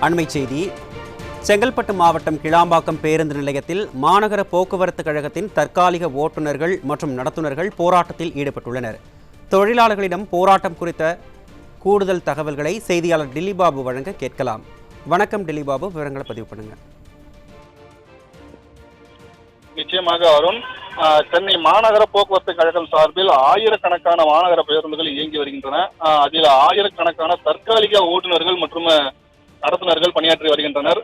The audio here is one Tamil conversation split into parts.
அண்மைச் செய்தி. செங்கல்பட்டு மாவட்டம் கிளாம்பாக்கம் பேருந்து நிலையத்தில் மாநகர போக்குவரத்து கழகத்தின் தற்காலிக ஓட்டுநர்கள் மற்றும் நடத்துனர்கள் போராட்டத்தில் ஈடுபட்டுள்ளனர். தொழிலாளர்களிடம் போராட்டம் குறித்த கூடுதல் தகவல்களை செய்தியாளர் டில்லிபாபு வழங்க கேட்கலாம். வணக்கம் டில்லிபாபு, விவரங்களை பதிவு பண்ணுங்க. நிச்சயமாக அருண், சென்னை மாநகர போக்குவரத்து கழகம் சார்பில் ஆயிரக்கணக்கான மாநகர பேருந்துகள் இயங்கி வருகின்றன. அதில் ஆயிரக்கணக்கான தற்காலிக ஓட்டுநர்கள் மற்றும் நடத்துனர்கள் பணியாற்றி வருகின்றனர்.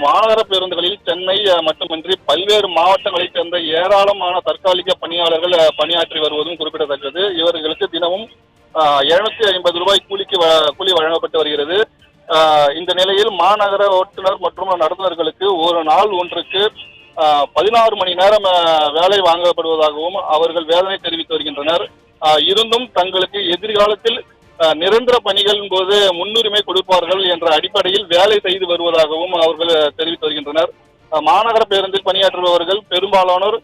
மாநகர பேருந்துகளில் சென்னை மட்டுமின்றி பல்வேறு மாவட்டங்களைச் சேர்ந்த ஏராளமான தற்காலிக பணியாளர்கள் பணியாற்றி வருவதும் குறிப்பிடத்தக்கது. இவர்களுக்கு தினமும் 750 ரூபாய் கூலி வழங்கப்பட்டு வருகிறது. இந்த நிலையில் மாநகர ஓட்டுநர் மற்றும் நடத்துனர்களுக்கு ஒரு நாள் ஒன்றுக்கு 16 மணி நேரம் வேலை வாங்கப்படுவதாகவும் அவர்கள் வேதனை தெரிவித்து வருகின்றனர். இருந்தும் தங்களுக்கு எதிர்காலத்தில் நிரந்தர பணிகளின் போது முன்னுரிமை கொடுப்பார்கள் என்ற அடிப்படையில் வேலை செய்து வருவதாகவும் அவர்கள் தெரிவித்து வருகின்றனர். மாநகர பேருந்தில் பணியாற்றுபவர்கள் பெரும்பாலானோர்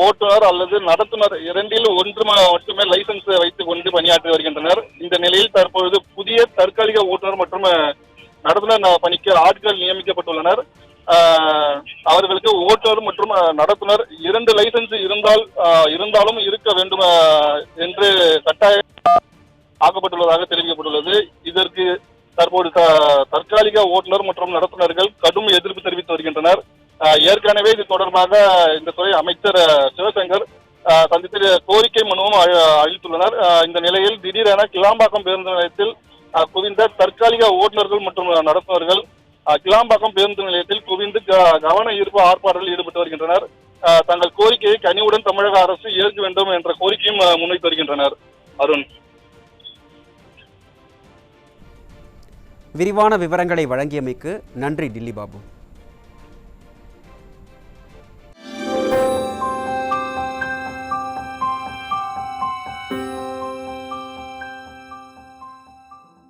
ஓட்டுநர் அல்லது நடத்துனர் இரண்டில் ஒன்று மட்டுமே லைசன்ஸ் வைத்துக் கொண்டு பணியாற்றி வருகின்றனர். இந்த நிலையில் தற்பொழுது புதிய தற்காலிக ஓட்டுநர் மற்றும் நடத்துனர் பணிக்கு ஆட்கள் நியமிக்கப்பட்டுள்ளனர். அவர்களுக்கு ஓட்டுநர் மற்றும் நடத்துனர் 2 லைசன்ஸ் இருந்தாலும் இருக்க வேண்டும் என்று கட்டாய ஆக்கப்பட்டுள்ளதாக தெரிவிக்கப்பட்டுள்ளது. இதற்கு தற்போது தற்காலிக ஓட்டுநர் மற்றும் நடத்துனர்கள் கடும் எதிர்ப்பு தெரிவித்து வருகின்றனர். ஏற்கனவே இது தொடர்பாக இந்த துறை அமைச்சர் சிவசங்கர் சந்தித்து கோரிக்கை மனுவும் அளித்துள்ளனர். இந்த நிலையில் திடீரென கிளாம்பாக்கம் பேருந்து நிலையத்தில் குவிந்த தற்காலிக ஓட்டுநர்கள் மற்றும் நடத்துனர்கள் கிளாம்பாக்கம் பேருந்து நிலையத்தில் குவிந்து கவன ஈர்ப்பு ஆர்ப்பாட்டத்தில் ஈடுபட்டு வருகின்றனர். தங்கள் கோரிக்கையை கனிவுடன் தமிழக அரசு ஏற்க வேண்டும் என்ற கோரிக்கையும் முன்வைத்து வருகின்றனர். அருண், விரிவான விவரங்களை வழங்கியமைக்கு நன்றி டில்லிபாபு.